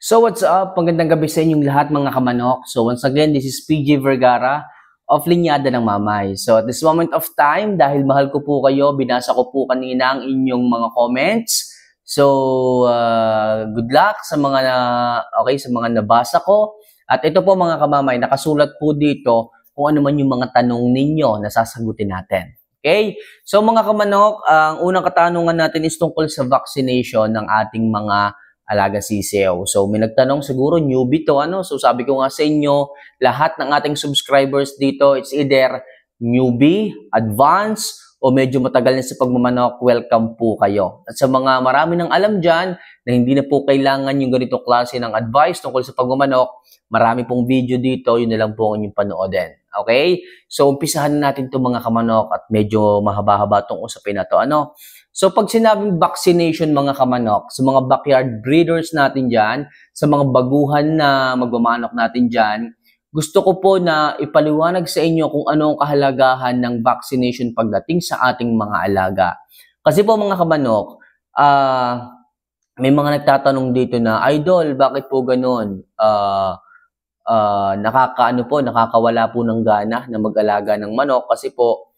So what's up? Magandang gabi sa inyong lahat mga kamanok. So once again, this is PJ Vergara of Linyada ng Mamay. So at this moment of time, dahil mahal ko po kayo, binasa ko po kanina ang inyong mga comments. So good luck sa mga sa mga nabasa ko. At ito po mga kamamay, nakasulat po dito kung ano man yung mga tanong ninyo na sasagutin natin. Okay? So mga kamanok, ang unang katanungan natin is tungkol sa vaccination ng ating mga alaga sisiw. So may nagtanong siguro newbie to So sabi ko nga sa inyo, lahat ng ating subscribers dito, it's either newbie, advanced, o medyo matagal na sa pagmamanok, welcome po kayo. At sa mga marami nang alam dyan, na hindi na po kailangan yung ganito klase ng advice tungkol sa pagmamanok, marami pong video dito, yun na lang po ang inyong panoodin. Okay? So umpisahan natin itong mga kamanok at medyo mahaba-haba itong usapin na to. So pag sinabing vaccination mga kamanok, sa mga backyard breeders natin dyan, sa mga baguhan na magmamanok natin dyan, gusto ko po na ipaliwanag sa inyo kung ano ang kahalagahan ng vaccination pagdating sa ating mga alaga. Kasi po mga kamanok, may mga nagtatanong dito na, Idol, bakit po ganun? Nakakawala po ng gana na mag-alaga ng manok kasi po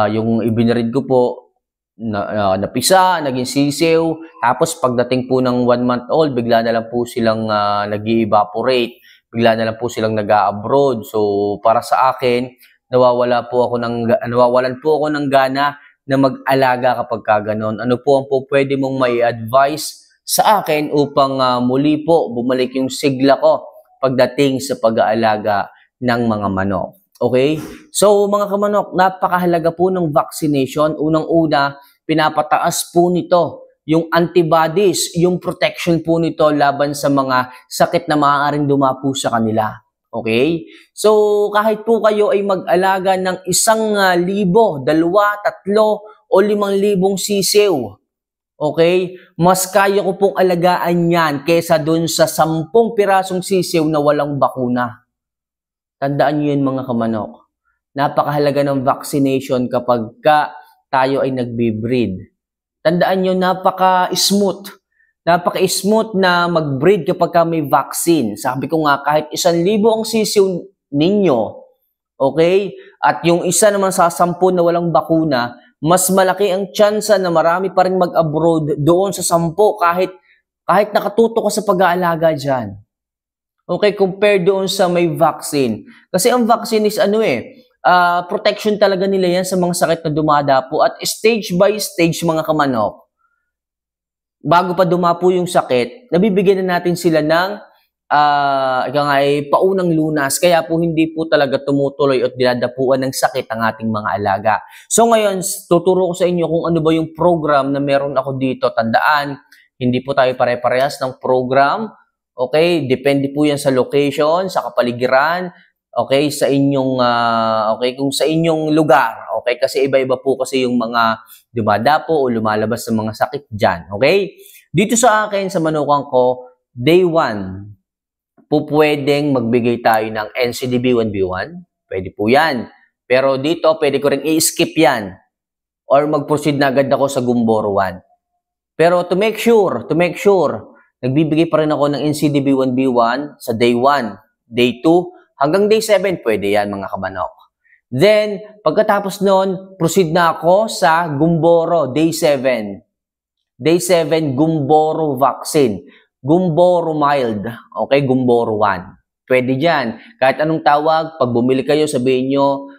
yung ibinread ko po, napisa, naging sisiw, tapos pagdating po ng 1 month old, bigla na lang po silang nag-evaporate, bigla na lang po silang nag-abroad. So para sa akin, nawawalan po ako ng gana na mag-alaga kapag gano'n. Ano po ang pwede mong may advice sa akin upang muli po bumalik yung sigla ko pagdating sa pag-aalaga ng mga manok? Okay? So mga kamanok, napakahalaga po ng vaccination. Unang-una, pinapataas po nito yung antibodies, yung protection po nito laban sa mga sakit na maaaring dumapo sa kanila. Okay? So kahit po kayo ay mag-alaga ng 1,000, 2,000, 3,000 o 5,000 sisiw, okay? Mas kaya ko pong alagaan yan kaysa dun sa 10 pirasong sisiw na walang bakuna. Tandaan nyo yun mga kamanok. Napakahalaga ng vaccination kapag tayo ay nagbe-breed. Tandaan nyo, napaka-smooth. Napaka-smooth na mag-breed kapag may vaccine. Sabi ko nga, kahit 1,000 ang sisiw ninyo, okay? At yung isa naman sa 10 na walang bakuna, mas malaki ang tsansa na marami pa rin mag-abroad doon sa 10 kahit nakatuto ka sa pag-aalaga dyan. Okay, compare doon sa may vaccine. Kasi ang vaccine is protection talaga nila yan sa mga sakit na dumadapo at stage by stage mga kamanok. Bago pa dumapo yung sakit, nabibigyan na natin sila ng paunang lunas. Kaya po hindi po talaga tumutuloy at dinadapuan ng sakit ang ating mga alaga. So ngayon, tuturo ko sa inyo kung ano ba yung program na meron ako dito. Tandaan, hindi po tayo pare-parehas ng program. Okay, depende po yan sa location, sa kapaligiran, okay, sa inyong kung sa inyong lugar. Okay, kasi iba-iba po kasi yung mga dumadapo o lumalabas ng mga sakit diyan. Okay? Dito sa akin sa manukan ko, day 1 po pwedeng magbigay tayo ng NCDB1B1. Pwede po 'yan. Pero dito pwede ko ring i-skip 'yan or mag-proceed na agad ako sa Gumboro 1. Pero to make sure nagbibigay pa rin ako ng NCDB1B1 sa day 1, day 2, hanggang day 7, pwede yan mga kamanok. Then, pagkatapos nun, proceed na ako sa Gumboro, day 7. Day 7, Gumboro vaccine. Gumboro mild, okay, Gumboro 1. Pwede dyan. Kahit anong tawag, pag bumili kayo, sabihin nyo,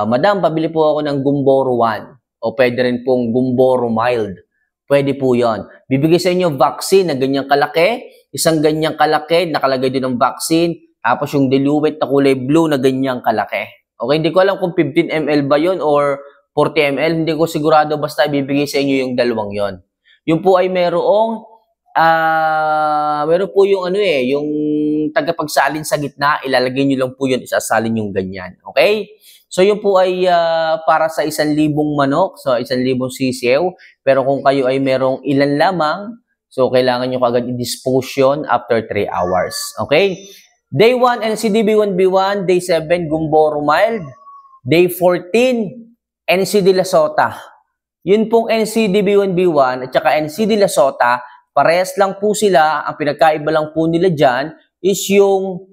Madam, pabili po ako ng Gumboro 1. O pwede rin pong Gumboro mild. Pwede po yon. Bibigay sa inyo vaccine na ganyang kalaki, isang ganyang kalaki, nakalagay din ng vaccine, tapos yung diluent na kulay blue na ganyang kalaki. Okay, hindi ko alam kung 15 ml ba yon or 40 ml, hindi ko sigurado, basta ibibigay sa inyo yung dalawang yon. Yung po ay meron po yung yung tagapagsalin sa gitna, ilalagay nyo lang po yun, isasalin yung ganyan. Okay? So yun po ay para sa 1,000 manok, so 1,000 sisiw. Pero kung kayo ay merong ilan lamang, so kailangan nyo kagad i-dispose yun after 3 hours. Okay? Day 1, NCDB1B1. Day 7, Gumboro mild. Day 14, NCD Lasota. Yun pong NCDB1B1 at saka NCD Lasota, Parehas lang po sila, ang pinagkaiba lang po nila dyan is yung,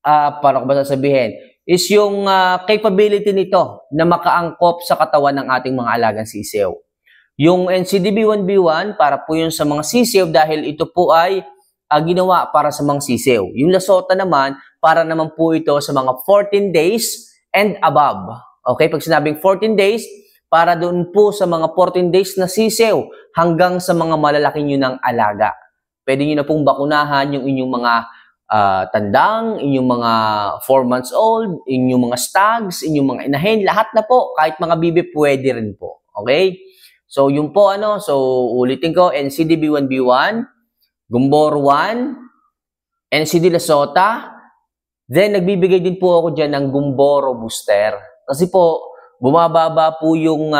paano ko ba sasabihin? Is yung capability nito na makaangkop sa katawan ng ating mga alagang sisiw. Yung NCDB-1B1, para po yun sa mga sisiw dahil ito po ay ginawa para sa mga sisiw. Yung Lasota naman, para naman po ito sa mga 14 days and above. Okay, pag sinabing 14 days, para doon po sa mga 14 days na sisiw hanggang sa mga malalaki nyo ng alaga. Pwede nyo na pong bakunahan yung inyong mga tandang, inyong mga 4 months old, inyong mga stags, inyong mga inahin, lahat na po, kahit mga bibi, pwede rin po. Okay? So, yun po, so, ulitin ko, NCDB-1B1, Gumboro 1, NCD Lasota, then, nagbibigay din po ako dyan ng Gumboro Booster. Kasi po, bumababa po yung,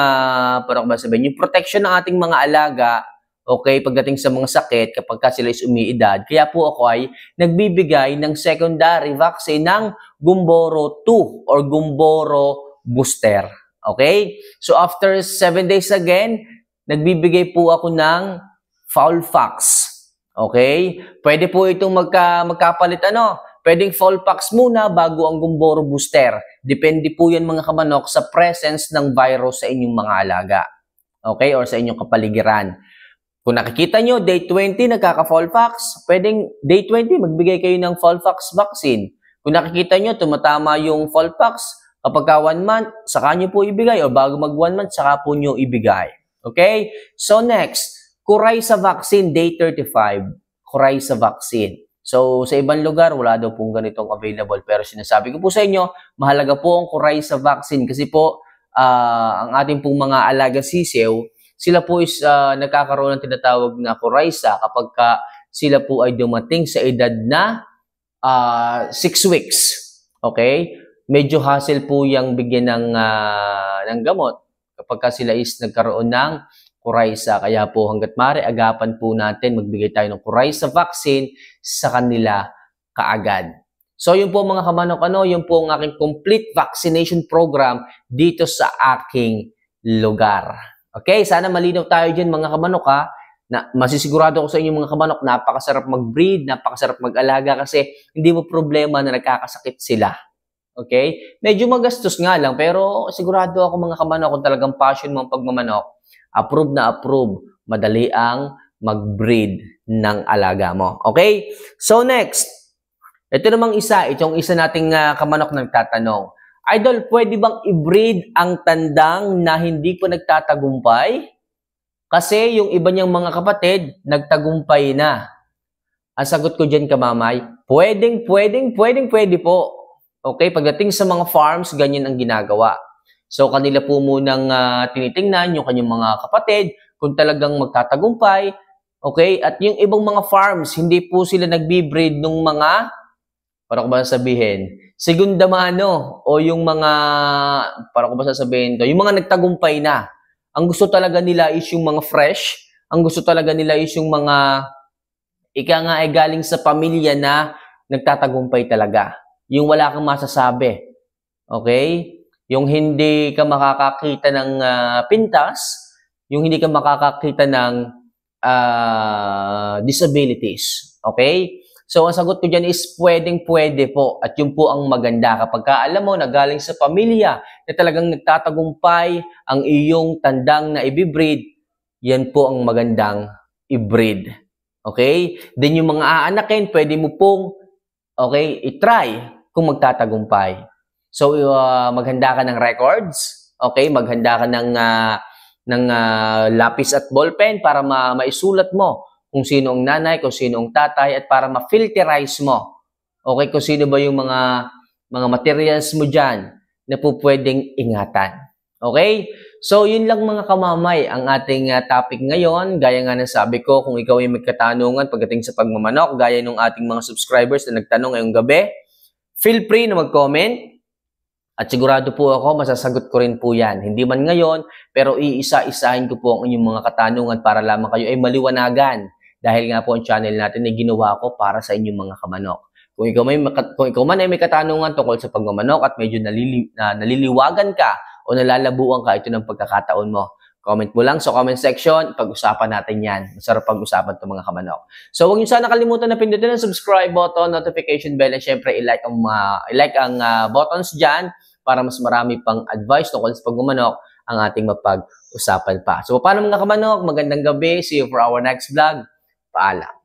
parang ba sabihin, yung protection ng ating mga alaga, okay, pagdating sa mga sakit, kapag ka sila is umiidad. Kaya po ako ay nagbibigay ng secondary vaccine ng Gumboro 2 or Gumboro Booster. Okay? So, after 7 days again, nagbibigay po ako ng Fowlpox. Okay? Pwede po itong magkapalit, pwedeng Fowlpox muna bago ang Gumboro Booster. Depende po yan mga kamanok sa presence ng virus sa inyong mga alaga. Okay? Or sa inyong kapaligiran. Kung nakikita nyo, day 20 nagkaka-Fowlpox, pwedeng day 20 magbigay kayo ng Fowlpox vaccine. Kung nakikita nyo, tumatama yung Fowlpox, kapag ka 1 month, saka nyo po ibigay. O bago mag 1 month, saka po nyo ibigay. Okay? So next, Coryza vaccine, day 35. Coryza vaccine. So, sa ibang lugar, wala daw pong ganitong available. Pero sinasabi ko po sa inyo, mahalaga po ang Coryza vaccine kasi po, ang ating pong mga alaga sisiw, sila po is nagkakaroon ng tinatawag na Coryza kapag sila po ay dumating sa edad na 6 weeks. Okay? Medyo hassle po yung bigyan ng gamot kapag sila is nagkaroon ng Coryza. Kaya po hanggat maaari, agapan po natin, magbigay tayo ng Coryza vaccine sa kanila kaagad. So yun po mga kamanok, yun po ang aking complete vaccination program dito sa aking lugar. Okay, sana malinaw tayo dyan mga kamanok na masisigurado ko sa inyo mga kamanok, napakasarap mag-breed, napakasarap mag-alaga kasi hindi mo problema na nagkakasakit sila. Okay? Medyo magastos nga lang pero sigurado ako mga kamanok kung talagang passion mo ang pagmamanok, approve na approve, madali ang mag-breed ng alaga mo. Okay? So next, ito namang itong isa nating kamanok nagtatanong. Idol, pwede bang i-breed ang tandang na hindi po nagtatagumpay? Kasi yung iba niyang mga kapatid, nagtagumpay na. Ang sagot ko dyan kamamay, pwede po. Okay? Pagdating sa mga farms, ganyan ang ginagawa. So, kanila po munang tinitingnan yung kanyang mga kapatid kung talagang magtatagumpay. Okay? At yung ibang mga farms, hindi po sila nagbi-breed ng mga, parang ko ba sasabihin, segunda mano o yung mga, parang ko ba sasabihin to, yung mga nagtagumpay na. Ang gusto talaga nila is yung mga fresh. Ang gusto talaga nila is yung mga, ika nga ay galing sa pamilya na nagtatagumpay talaga. Yung wala kang masasabi. Okay? Yung hindi ka makakakita ng pintas, yung hindi ka makakakita ng disabilities. Okay? So, ang sagot ko dyan is pwede po. At yun po ang maganda. Kapag alam mo na galing sa pamilya na talagang nagtatagumpay ang iyong tandang na ibibreed, yan po ang magandang i-breed. Okay? Then yung mga aanakin, pwede mo pong i-try kung magtatagumpay. So, maghanda ka ng records, okay? Maghanda ka ng lapis at ballpen para maisulat mo kung sino ang nanay, kung sino ang tatay, at para ma-filterize mo. Okay? Kung sino ba yung mga materials mo dyan na po pwedeng ingatan. Okay? So, yun lang mga kamamay ang ating topic ngayon. Gaya nga ng sabi ko, kung ikaw ay may katanungan pagdating sa pagmamanok, gaya ng ating mga subscribers na nagtanong ngayong gabi, feel free na mag-comment. At sigurado po ako, masasagot ko rin po yan. Hindi man ngayon, pero iisa-isahin ko po ang inyong mga katanungan para lamang kayo ay maliwanagan. Dahil nga po ang channel natin ay ginawa ko para sa inyong mga kamanok. Kung ikaw man ay may katanungan tungkol sa pagmamanok at medyo naliliwagan ka o nalalabuan ka, ito ng pagkakataon mo. Comment mo lang sa comment section, pag-usapan natin yan. Masarap pag-usapan itong mga kamanok. So, huwag niyo sana kalimutan na pindutin ang subscribe button, notification bell, and syempre, i-like ang buttons dyan para mas marami pang advice tungkol sa pagmamanok ang ating mapag-usapan pa. So, paano mga kamanok? Magandang gabi. See you for our next vlog. Paalam.